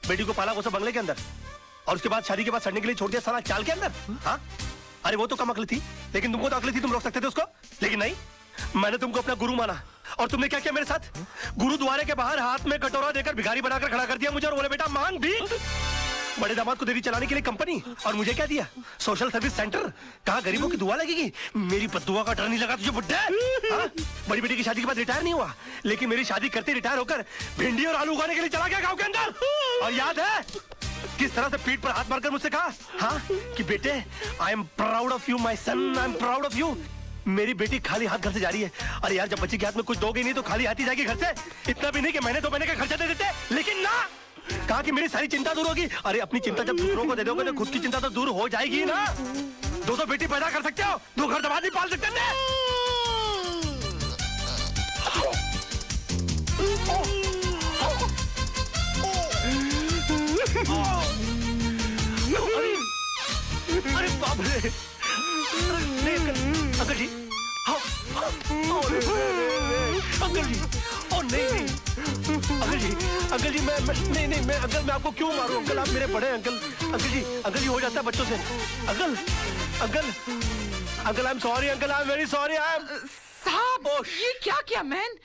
बेटी को पाला वो सब बंगले के अंदर, और उसके बाद शादी के बाद सड़ने के लिए छोड़ दिया साला चाल के अंदर। हाँ, अरे वो तो कम अकल थी, लेकिन तुमको तो अकल थी, तुम रोक सकते थे उसको, लेकिन नहीं। मैंने तुमको अपना गुरु माना, और तुमने क्या किया मेरे साथ? गुरुद्वारे के बाहर हाथ में कटोरा देकर भिखारी बनाकर खड़ा कर दिया मुझे, और बोले बेटा मांग भीख। बड़े दामाद को देरी चलाने के लिए कंपनी, और मुझे क्या दिया? Social service centre. कहाँ गरीबों की दुआ लगेगी? मेरी बद्दुआ का डर नहीं लगा तुझे बुड्ढे? बड़ी बेटी की शादी के बाद रिटायर नहीं हुआ, लेकिन मेरी शादी करते रिटायर होकर भिंडी और आलू उगाने के लिए चला गया गांव के अंदर। और याद है किस तरह से पीठ पर हाथ मारकर मुझसे कहा, हाँ, कि बेटे I am proud of you my son, I am proud of you. मेरी बेटी खाली हाथ घर से जा रही है। अरे यार, जब बच्चे के हाथ में कुछ दोगे नहीं तो खाली हाथ ही जाएगी घर से। इतना भी नहीं कि महीने 2 महीने का खर्चा दे देते, लेकिन ना, कहा कि मेरी सारी चिंता दूर होगी। अरे अपनी चिंता जब दूसरों को दे दोगे तो खुद की चिंता तो दूर हो जाएगी ना। 2 बेटी पैदा कर सकते हो, 2 घर दबा नहीं पाल सकते ना। अरे बाप रे, अंकल जी, अंकल जी, ओ नहीं, अंकल जी, मैं अंकल, मैं आपको क्यों मारूं अंकल? आप मेरे बड़े अंकल जी हो जाता है बच्चों से। Uncle I am sorry, uncle I am very sorry. I am साहब, ये क्या किया मैन?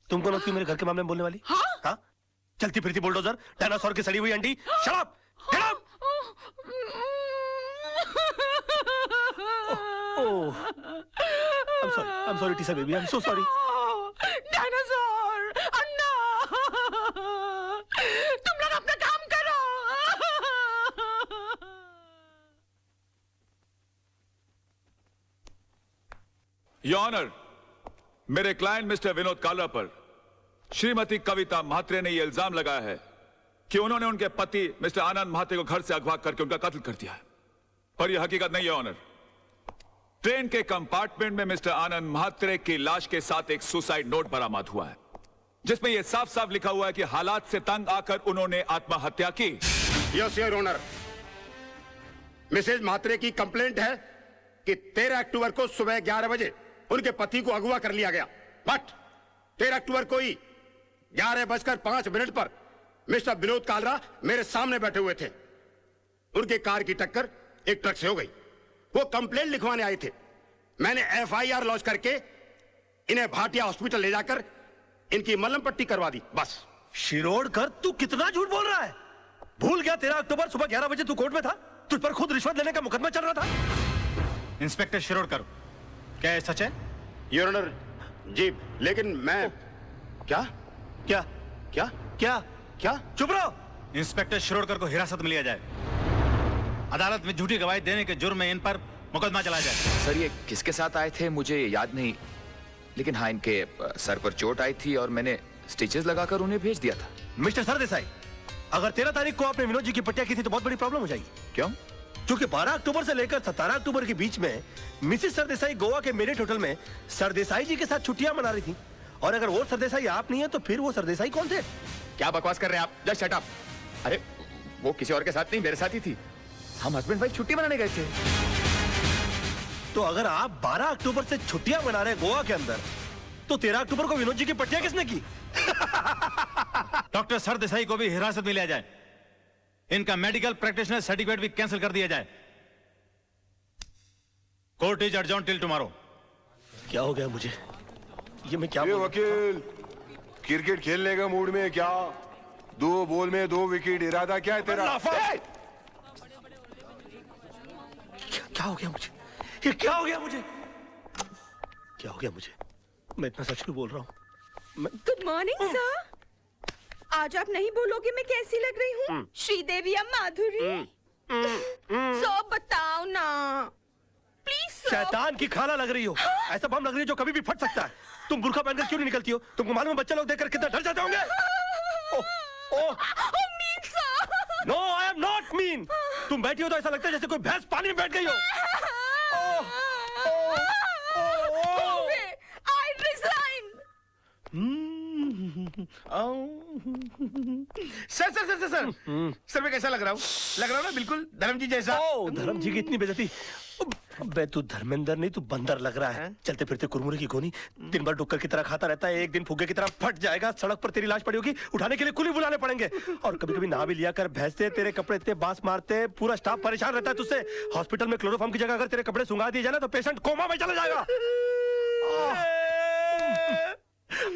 तुमको ना क्यों मेरे घर के मामले में बोलने वाली? हाँ, चलती फिरती बुलडोजर, डायनासोर की सड़ी हुई अंडी। Shut up, get up. I'm sorry, Tisa baby. I'm so sorry. Dinosaur, Anna, तुम लोग अपना काम करो। योर ऑनर, मेरे क्लाइंट मिस्टर विनोद कालरा पर श्रीमती कविता म्हात्रे ने यह इल्जाम लगाया है कि उन्होंने उनके पति मिस्टर आनंद म्हात्रे को घर से अगवा करके उनका कत्ल कर दिया है, पर यह हकीकत नहीं है ऑनर। ट्रेन के कंपार्टमेंट में मिस्टर आनंद म्हात्रे की लाश के साथ एक सुसाइड नोट बरामद हुआ है, जिसमें यह साफ साफ लिखा हुआ है कि हालात से तंग आकर उन्होंने आत्महत्या की। Yes your honour, Mrs Mhatre की कंप्लेंट है कि 13 अक्टूबर को सुबह 11 बजे उनके पति को अगवा कर लिया गया, बट 13 अक्टूबर को ही 11:05 पर मिस्टर विनोद कालरा मेरे सामने बैठे हुए थे। उनके कार की टक्कर एक ट्रक से हो गई। वो कंप्लेंट लिखवाने आए थे। मैंने FIR लॉन्च करके इन्हें भाटिया हॉस्पिटल ले जाकर इनकी मलहम पट्टी करवा दी, बस। शिरोडकर, तू कितना झूठ बोल रहा है? भूल गया 13 अक्टूबर सुबह 11 बजे तू कोर्ट में था? तुझ पर खुद रिश्वत लेने का मुकदमा चल रहा था। इंस्पेक्टर शिरोडकर, क्या ये सच है? योर ऑनर जी, लेकिन मैं क्या क्या क्या क्या क्या चुप रहो। इंस्पेक्टर शिरोडकर को हिरासत में लिया जाए, अदालत में झूठी गवाही देने के जुर्म में इन पर मुकदमा चलाया जाए। सर, ये किसके साथ आए थे मुझे याद नहीं, लेकिन हाँ, इनके सर पर चोट आई थी और मैंने स्टिचेस लगाकर उन्हें भेज दिया था। मिस्टर सरदेसाई, अगर 13 तारीख को आपने विनोद जी की पट्टिया की थी तो बहुत बड़ी प्रॉब्लम हो जाएगी। क्यों? क्योंकि 12 अक्टूबर से लेकर 17 अक्टूबर के बीच में मिसेस सरदेसाई गोवा के मेरिट होटल में सरदेसाई जी के साथ छुट्टियां मना रही थी, और अगर वो सरदेसाई आप नहीं है तो फिर वो सरदेसाई कौन थे? क्या बकवास कर रहे हैं आप? Just shut up. अरे वो किसी और के साथ नहीं, मेरे साथ ही थी। हम हस्बैंड वाइफ छुट्टी मनाने गए थे। तो अगर आप 12 अक्टूबर से छुट्टियां मना रहे गोवा के अंदर, तो 13 अक्टूबर को विनोद जी की पट्टियां किसने की? डॉक्टर सरदेसाई को भी हिरासत में लिया जाए, इनका मेडिकल प्रैक्टिशनर सर्टिफिकेट भी कैंसिल कर दिया जाए। Court is adjourn till tomorrow. क्या हो गया मुझे? ये मैं क्या वकील, क्रिकेट खेलने का मूड में क्या? 2 बॉल में 2 विकेट, इरादा क्या है तेरा? क्या हो गया मुझे? ये क्या हो गया मुझे? क्या हो गया मुझे? मैं इतना सच क्यों बोल रहा हूँ? Good morning sir. आज आप नहीं बोलोगे मैं कैसी लग रही हूँ? श्रीदेवी या माधुरी? सो बताओ ना प्लीज। शैतान की खाला लग रही हो। ऐसा बम लग रही है जो कभी भी फट सकता है। तुम बुर्का पहनकर क्यों नहीं निकलती हो? तुमको मालूम है बच्चे लोग देखकर कितना डर जाते होंगे? No, I am not mean. तुम बैठी हो तो ऐसा लगता है जैसे कोई भैंस पानी में बैठ गई हो। I resign. Sir sir sir sir sir sir मैं कैसा लग रहा हूँ? लग रहा हूँ ना बिल्कुल धर्म जी जैसा। ओ धर्म जी की इतनी बेइज्जती। बे तू धर्मेंद्र नहीं तू बंदर लग रहा है। चलते फिरते कुरमुरे की गोनी, दिन भर डुक्कर की तरह खाता रहता है, एक दिन फुग्गे की तरह फट जाएगा, सड़क पर तेरी लाश पड़ी होगी, उठाने के लिए कुली बुलाने पड़ेंगे। और कभी कभी नहा भी लिया कर, भैंसते तेरे कपड़े इतने बांस मारते, पूरा स्टाफ परेशान रहता है तुझसे। हॉस्पिटल में क्लोरोफॉर्म की जगह अगर तेरे कपड़े सुंगा दिए जाए ना तो पेशेंट कोमा में चला जाएगा।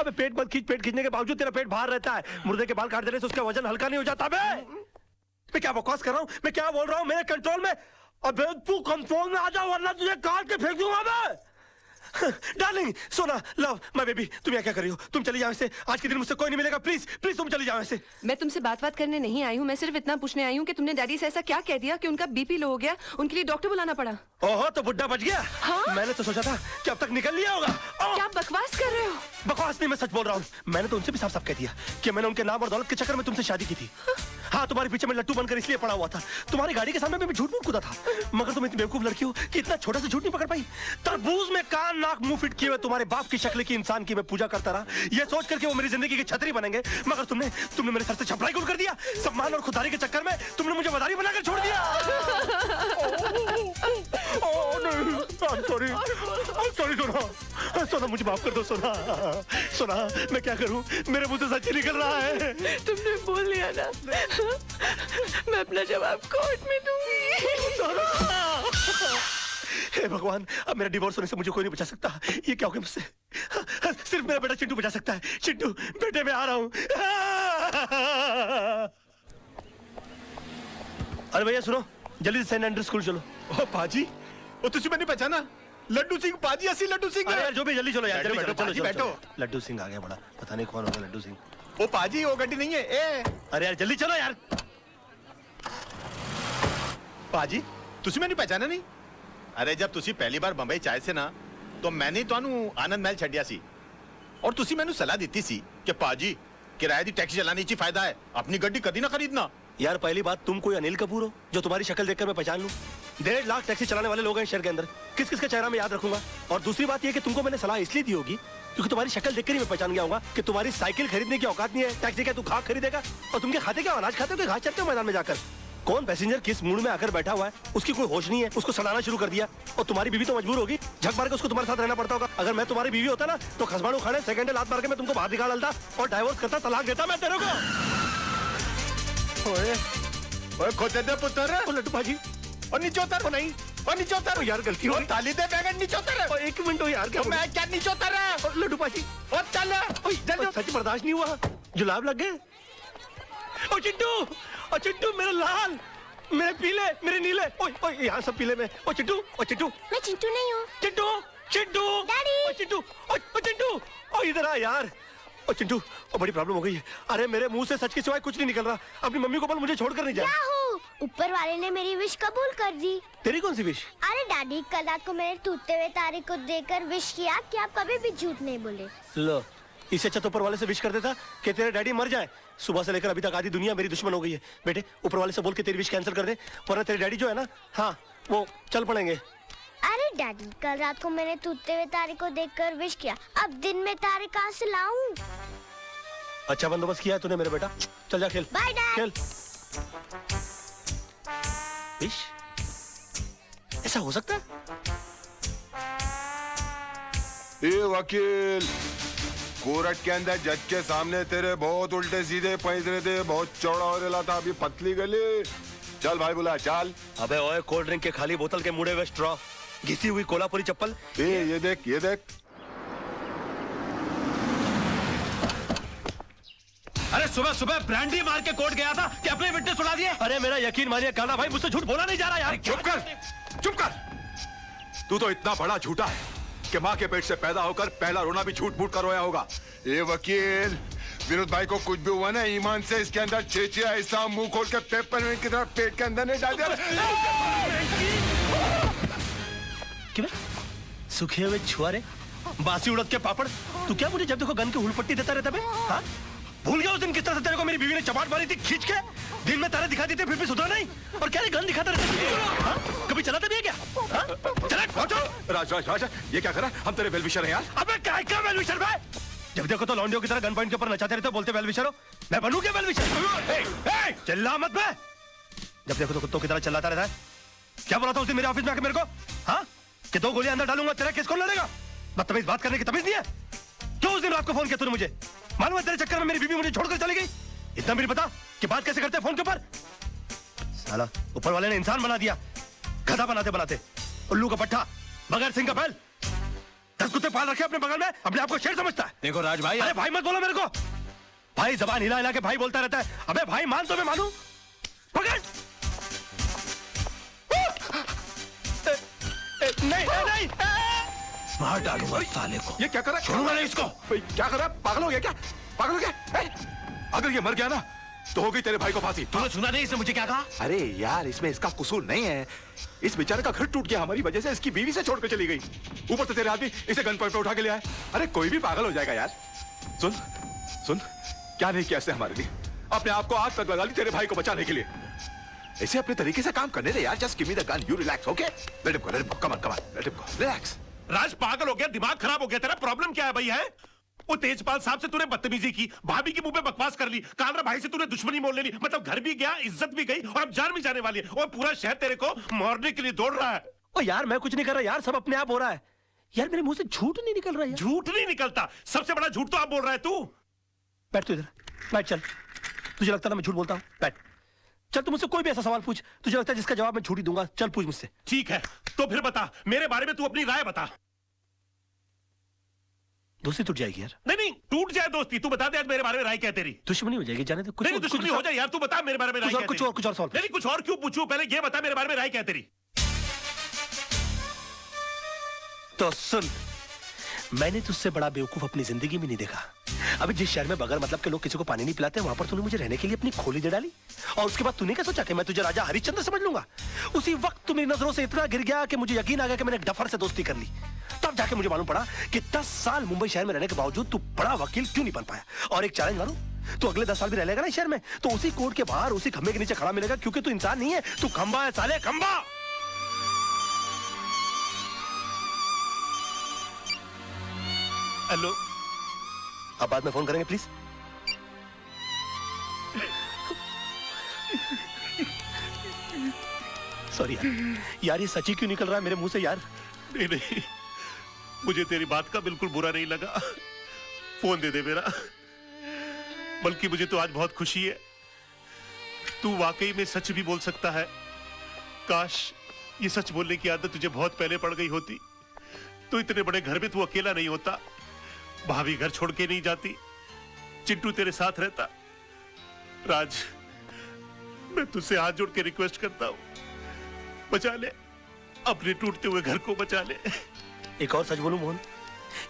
अबे पेट मत खींच, पेट खींचने के बावजूद तेरा पेट बाहर रहता है। मुर्दे के बाल काट देने से उसका वजन हल्का नहीं हो जाता। बे मैं क्या बकवास कर रहा हूँ, मैं क्या बोल रहा हूँ, मेरे कंट्रोल में। अबे तू कंट्रोल में आ जा वरना तुझे काट के फेंक दूंगा मैं। डार्लिंग, सोना, लव, माय बेबी, तुम यहाँ क्या कर रही हो? तुम चली जाओ ऐसे, आज के दिन मुझसे कोई नहीं मिलेगा। प्लीज प्लीज तुम चली जाओ ऐसे। मैं तुमसे बात करने नहीं आई हूँ, मैं सिर्फ इतना पूछने आई हूँ कि तुमने डैडी से ऐसा क्या कह दिया कि उनका बीपी लो हो गया, उनके लिए डॉक्टर बुलाना पड़ा। ओहो, तो बुड्ढा बच गया। हाँ? मैंने तो सोचा था कि अब तक निकल लिया होगा। क्या बकवास कर रहे हो? बकवास नहीं, मैं सच बोल रहा हूँ। मैंने तो उनसे भी साफ साफ कह दिया कि मैंने उनके नाम और दौलत के चक्कर में तुमसे शादी की थी। हाँ, तुम्हारे पीछे में लट्टू बनकर इसलिए पड़ा हुआ था, तुम्हारी गाड़ी के सामने मैं झूठ मूठ कूदा था, मगर तुम इतनी बेवकूफ लड़की हो कि इतना छोटा सा झूठ नहीं पकड़ पाई। तरबूज में कान नाक मुंह फिट किए हुए तुम्हारे बाप की शक्ल की इंसान की मैं पूजा करता रहा, ये सोच करके वो मेरी जिंदगी की छतरी बनेंगे, मगर तुमने मेरे सर से छपराई गुल कर दिया। सम्मान और खुदारी के चक्कर में तुमने मुझे मदारी बनाकर छोड़ दिया। सॉरी सोना, सोना मुझे माफ कर दो सोना। सोना मैं क्या करूं, मेरे मुंह से सच निकल रहा है। तुमने बोल लिया ना, मैं अपना जवाब कोर्ट में दूंगी। हे भगवान, अब मेरा डिवोर्स होने से मुझे कोई नहीं बचा सकता। ये क्या हो गया मुझसे? सिर्फ मेरा बेटा चिंटू बचा सकता है। चिंटू बेटे, मैं आ रहा हूं। अरे भैया सुनो, जल्दी से सेंट एंड्रू स्कूल चलो। ओ पाजी, ओ तुझे मैंने पहचाना? लड्डू सिंह पाजी, असली लड्डू सिंह। अरे यार जो भी, जल्दी चलो यार, बैठो, चलो पाजी, बैठो। लड्डू सिंह आ गया बड़ा, पता नहीं कौन होगा लड्डू सिंह। ओ पाजी, वो गड्डी नहीं है। ए अरे यार जल्दी चलो यार। पाजी, तुझे मैंने पहचाना नहीं? अरे जब तुसी पहली बार बंबई चाहे से ना, तो मैंने ਤੁਹਾਨੂੰ आनंद महल ਛੱਡਿਆ ਸੀ, और तुसी मैंने सलाह दी सी कि पाजी किराए दी टैक्सी चलाने ची फायदा है, अपनी गड्डी कभी ना खरीदना। यार पहली बात, तुम कोई अनिल कपूर हो जो तुम्हारी शक्ल देखकर मैं पहचान लूं? 1.5 लाख टैक्सी चलाने वाले लोग हैं शहर के अंदर, किस किस का चेहरा मैं याद रखूंगा? और दूसरी बात यह कि तुमको मैंने सलाह इसलिए दी होगी क्योंकि तुम्हारी शक्ल देखकर ही मैं पहचान गया होगा कि तुम्हारी साइकिल खरीदने की औकात नहीं है। टैक्सी क्या तू खाक खरीदेगा? और तुम क्या खाते, क्या अनाज खाते हो कि घास चरते हो मैदान में जाकर? कौन पैसेंजर किस मूड में आकर बैठा हुआ है, उसकी कोई होश नहीं है, उसको सड़ाना शुरू कर दिया। और तुम्हारी बीवी तो मजबूर होगी, झक मार के उसको तुम्हारे साथ रहना पड़ता होगा। अगर मैं तुम्हारी बीवी होता ना तो खसमाड़ू खाने सेकंड लात मार के मैं तुमको बाहर निकाल डालता और डाइवोर्स करता, तलाक देता मैं तेरे को। ओए खोते दे पुत्र। ओ लड्डू भाजी, और नीचे उतर। ओ नहीं, और नीचे उतर। यार गलती हो गई। ताली दे बैगन, नीचे उतर। ओ एक मिनट हो यार, क्या मैं क्या नीचे उतर रहा? लड्डू भाजी, और चल जल्दी। सच बर्दाश्त नहीं हुआ, जुलाब लग गए। ओ चिंटू, ओ चिंटू, मेरे लाल, मेरे पीले, मेरे नीले, ओए ओए यहाँ सब पीले में। ओ चिंटू, ओ चिंटू। मैं चिंटू नहीं हूँ। चिंटू, चिंटू, डैडी। ओ चिंटू, ओ चिंटू, ओ इधर आ यार। ओ चिंटू, ओ बड़ी प्रॉब्लम हो गई है। अरे मेरे मुंह से सच के सिवाय कुछ नहीं निकल रहा। अपनी मम्मी को बोल मुझे छोड़कर नहीं जाए। ऊपर वाले ने मेरी विश कबूल कर दी। तेरी कौन सी विश? अरे डैडी, कल रात को मैंने टूटते हुए तारे को देखकर विश किया कि आप कभी भी झूठ नहीं बोले। लो, इससे अच्छा तो ऊपर वाले से विश कर देता कि तेरे डैडी मर जाए। सुबह से लेकर अभी तक आधी दुनिया मेरी दुश्मन हो गई है। बेटे ऊपर वाले से बोल के तेरी विश कैंसिल कर दे, वरना तेरे डैडी जो है ना, हाँ वो चल पड़ेंगे। अरे डैडी, कल रात को मैंने टूटते हुए तारे को देखकर विश किया, अब दिन में तारे कहाँ से लाऊं? अच्छा बंदोबस्त किया है तूने मेरे बेटा, चल जा खेल। Bye dad. खेल। विश? ऐसा हो सकता है? ये वकील, कोर्ट के अंदर जज के सामने तेरे बहुत उल्टे सीधे पैंतरे थे, बहुत चौड़ा हो रहा था, अभी पतली गली। चल भाई बुला, चल। अबे ओए, कोल्ड ड्रिंक के खाली बोतल के मुड़े हुए स्ट्रॉ, घिसी हुई कोल्हापुरी चप्पल। ये देख, ये देख। अरे सुबह सुबह ब्रांडी मार के कोर्ट गया था कि अपने विटनेस सुना दिए। अरे मेरा यकीन मानिए काना भाई, मुझसे झूठ बोला नहीं जा रहा यार। चुप कर, चुप कर। तू तो इतना बड़ा झूठा है कि माँ के पेट से पैदा होकर पहला रोना भी झूठ मूठ कर रोया होगा। ये वकील, विनोद भाई को कुछ भी हुआ ना, ईमान से इसके अंदर चेचिया ऐसा मुंह खोल के पेपर की तरह पेट के अंदर नहीं डाल दिया। क्यों? सूखे हुए छुआरे, बासी उड़द के पापड़, तू क्या मुझे जब देखो गन की हुलपट्टी देता रहता बे? हाँ? भूल गया उस दिन किस तरह से तेरे को मेरी बीवी ने चपाट मारी थी खींच के? दिन में तारे दिखा देते फिर भी सुधरा नहीं, और क्या गन दिखाता रहता? हाँ? कभी चलाते भी है क्या? हाँ? चला पहुंचो। राज राज राज, ये क्या करा? हम तेरे वेलविशर हैं यार। अबे क्या वेलविशर भाई? जब देखो तो लौंडियों की तरह गन पॉइंट के ऊपर नचाते रहते हो, बोलते वेल विशर हो। मैं बनूं क्या वेल विशर? चिल्ला मत बे। जब देखो तो कुत्तों की तरह चिल्लाता रहता है। क्या बोला था उस दिन मेरे ऑफिस में आके मेरे को, हाँ, कि 2 गोलियां अंदर डालूंगा, तेरा केस कौन लड़ेगा? बदतमीज बात करने की तमीज नहीं है? क्यों उस दिन रात को फोन किया तूने मुझे? मालूम है तेरे चक्कर में मेरी बीवी मुझे छोड़कर चली गई। इतना भी नहीं पता कि बात कैसे करते हैं फोन के ऊपर? साला ऊपर वाले ने इंसान बना दिया, गधा बनाते बनाते। उल्लू का पट्टा, बगैर सिंह का बैल। 10 कुत्ते पाल रखे अपने बगल में, अपने आप को शेर समझता है। देखो राज भाई, अरे भाई मत बोलो मेरे को। भाई जबान हिला हिला के भाई बोलता रहता है। अबे भाई मान तो मैं मानूं। पकड़। नहीं नहीं, मार डालूंगा साले को। ये क्या कर रहा है? छोड़ूंगा नहीं इसको। भाई क्या कर रहा है? पागल हो गया क्या? पागल हो गया? अगर ये मर गया ना तो होगी तेरे भाई को फांसी। तूने सुना नहीं इसने मुझे क्या कहा? अरे यार, इसमें इसका कसूर नहीं है। इस बेचारे का घर टूट गया हमारी वजह से, इसकी बीवी से छोड़ के चली गई। ऊपर से तेरे आदमी इसे गन पॉइंट पे उठा के ले आए। अरे कोई भी पागल हो जाएगा यार। सुन सुन, क्या नहीं किया इसने हमारे लिए? अपने आप को आग तक लगा ली तेरे भाई को बचाने के लिए। इसे अपने तरीके से काम करने दे यार। Just give me the gun, you relax, okay? Let him go, let him go, come on, let him go, relax. Raj पागल हो गया, दिमाग खराब हो गया तेरा? प्रॉब्लम क्या है भाई? है वो तेजपाल साहब से तूने बदतमीजी की, भाभी के मुंह पे बकवास कर ली, कालरा भाई से तूने दुश्मनी मोल ले ली, मतलब घर भी गया, इज्जत भी गई और अब जान भी जाने वाली है। और पूरा शहर तेरे को मारने के लिए दौड़ रहा है। ओ यार मैं कुछ नहीं कर रहा यार, सब अपने आप हो रहा है यार। मेरे मुंह से झूठ नहीं निकल रहा है। झूठ नहीं निकलता, सबसे बड़ा झूठ तो आप बोल रहा है तू। बैठ तू इधर, बैठ। चल, तुझे लगता है मैं झूठ बोलता हूँ? बैठ। चल तू मुझसे कोई भी ऐसा सवाल पूछ, तुझे लगता है जिसका जवाब मैं झूठ ही दूंगा। चल पूछ मुझसे। ठीक है, तो फिर बता मेरे बारे में, तू अपनी राय बता। दोस्ती टूट जाएगी यार। नहीं टूट जाए दोस्ती, तू बता दे आज मेरे बारे में राय क्या तेरी? दुश्मनी हो जाएगी, जाने दे। कुछ नहीं दुश्मनी हो जाए यार, तू बता मेरे बारे में राय क्या? कुछ और सवाल। नहीं कुछ और क्यों पूछूं? पहले ये बता मेरे बारे में राय क्या तेरी? तो सुन, मैंने तुझसे बड़ा बेवकूफ अपनी जिंदगी में नहीं देखा। अभी जिस शहर में बगैर मतलब के लोग किसी को पानी नहीं पिलाते, वहां पर तूने मुझे रहने के लिए अपनी खोली दे डाली। और उसके बाद तूने क्या सोचा कि मैं तुझे राजा हरिश्चंद्र समझ लूंगा? उसी वक्त तू मेरी नजरों से इतना गिर गया कि मुझे यकीन आ गया कि मैंने एक डफर से दोस्ती कर ली। तब जाके मुझे मालूम पड़ा कि 10 साल मुंबई शहर में रहने के बावजूद तू बड़ा वकील क्यों नहीं बन पाया। और एक चैलेंज मारूं, तू अगले 10 साल भी रह लेगा ना शहर में, तो उसी कोर्ट के बाहर उसी खंबे के नीचे खड़ा मिलेगा, क्योंकि तू इंसान नहीं है, तू खंबा है साले, खंबा। हेलो, अब बाद में फोन करेंगे प्लीज। सॉरी यार, ये सच्ची क्यों निकल रहा है मेरे मुंह से यार? नहीं, मुझे तेरी बात का बिल्कुल बुरा नहीं लगा। फोन दे दे मेरा। बल्कि मुझे तो आज बहुत खुशी है, तू वाकई में सच भी बोल सकता है। काश ये सच बोलने की आदत तुझे बहुत पहले पड़ गई होती, तो इतने बड़े घर में तू अकेला नहीं होता, भाभी घर छोड़ के नहीं जाती, चिंटू तेरे साथ रहता। राज, मैं तुझसे हाथ जोड़ के रिक्वेस्ट करता हूं, बचा ले, अपने टूटते हुए घर को बचा ले। एक और सच बोलूं मोहन,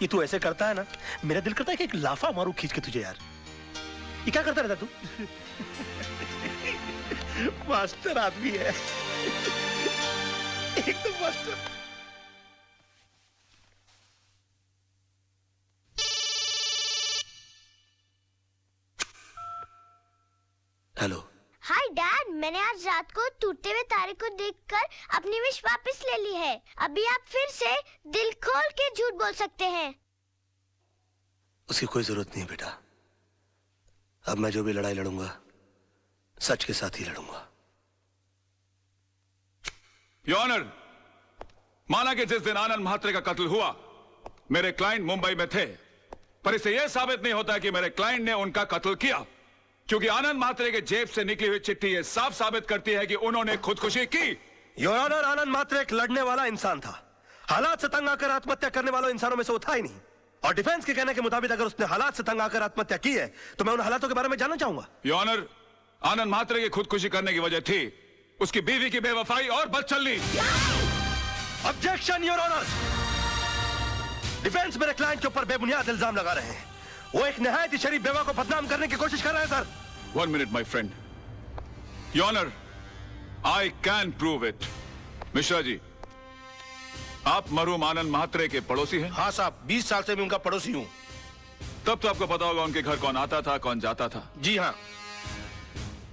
ये तू ऐसे करता है ना, मेरा दिल करता है कि एक लाफा मारूं खींच के तुझे यार। ये क्या करता रहता तू? मास्टर आदमी है, एकदम मास्टर। हेलो। हाय डैड, मैंने आज रात को टूटते हुए तारे को देखकर अपनी विश वापस ले ली है। अभी आप फिर से दिल खोल के झूठ बोल सकते हैं। उसकी कोई जरूरत नहीं है बेटा। अब मैं जो भी लड़ाई लड़ूंगा सच के साथ ही लड़ूंगा। योर ऑनर, माना कि जिस दिन आनंद म्हात्रे का कत्ल हुआ मेरे क्लाइंट मुंबई में थे, पर इसे यह साबित नहीं होता कि मेरे क्लाइंट ने उनका कत्ल किया, क्योंकि आनंद म्हात्रे के जेब से निकली हुई चिट्ठी यह साफ साबित करती है कि उन्होंने खुदकुशी की। योर ऑनर, आनंद म्हात्रे एक लड़ने वाला इंसान था। हालात से तंग आकर आत्महत्या करने वालों इंसानों में से वो था ही नहीं। और डिफेंस के कहने के मुताबिक अगर उसने हालात से तंग आकर आत्महत्या की है तो मैं उन हालातों के बारे में जानना चाहूंगा। योर ऑनर, आनंद म्हात्रे की खुदकुशी करने की वजह थी उसकी बीवी की बेवफाई और बदचलनी। Objection your honour. डिफेंस मेरे क्लाइंट के ऊपर बेबुनियाद इल्जाम लगा रहे हैं। वो एक निहायत ही शरीफ बेवा को बदनाम करने की कोशिश कर रहे हैं sir. 1 minute my friend. Your honour, I can prove it. Mishra ji, आप मरहूम आनंद म्हात्रे के पड़ोसी हैं? हाँ साहब, 20 साल से मैं उनका पड़ोसी हूँ। तब तो आपको पता होगा उनके घर कौन आता था कौन जाता था। जी हाँ।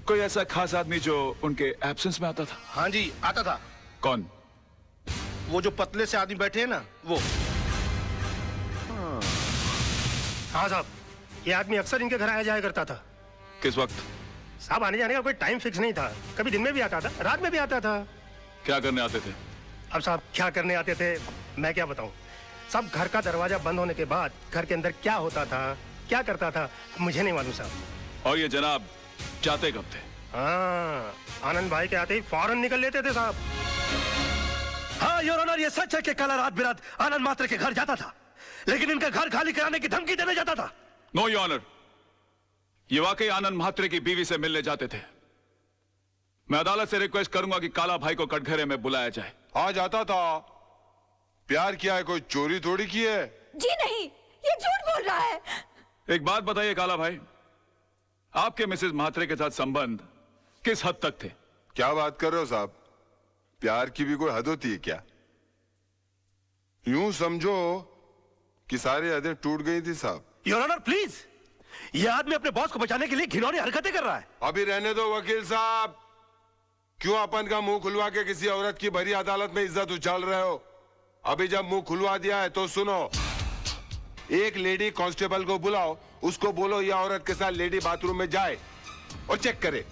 कोई ऐसा खास आदमी जो उनके एब्सेंस में आता था? हाँ जी, आता था। कौन? वो जो पतले से आदमी बैठे हैं ना, वो। हाँ साहब, ये आदमी अक्सर इनके घर आया जाया करता था। किस वक्त? साहब आने जाने का कोई टाइम फिक्स नहीं था, कभी दिन में भी आता था, रात में भी आता था। क्या करने आते थे? अब साहब क्या करने आते थे मैं क्या बताऊं। साहब घर का दरवाजा बंद होने के बाद घर के अंदर क्या होता था, क्या करता था, मुझे नहीं मालूम साहब। और ये जनाब जाते कब थे? हाँ, आनंद भाई के आते ही फौरन निकल लेते थे साहब। हाँ योर ऑनर, ये सच है कि कल रात बिरात आनंद मात्रे के घर जाता था, लेकिन इनका घर खाली कराने की धमकी देने जाता था। नो योर ऑनर, ये वाकई आनंद म्हात्रे की बीवी से मिलने जाते थे। मैं अदालत से रिक्वेस्ट करूंगा कि काला भाई को कटघरे में बुलाया जाए। हाँ जाता था। प्यार किया है, कोई चोरी थोड़ी की है। जी नहीं, ये झूठ बोल रहा है। एक बात बताइए काला भाई, आपके मिसेस म्हात्रे के साथ संबंध किस हद तक थे? क्या बात कर रहे हो साहब, प्यार की भी कोई हद होती है क्या? यूं समझो कि सारी हदें टूट गई थी साहब। योर ऑनर प्लीज, ये आदमी अपने बॉस को बचाने के लिए घिनौनी हरकतें कर रहा है। अभी रहने दो वकील साहब, क्यों अपन का मुंह खुलवा के किसी औरत की भरी अदालत में इज्जत उछाल रहे हो? अभी जब मुंह खुलवा दिया है तो सुनो, एक लेडी कांस्टेबल को बुलाओ, उसको बोलो ये औरत के साथ लेडी बाथरूम में जाए और चेक करे।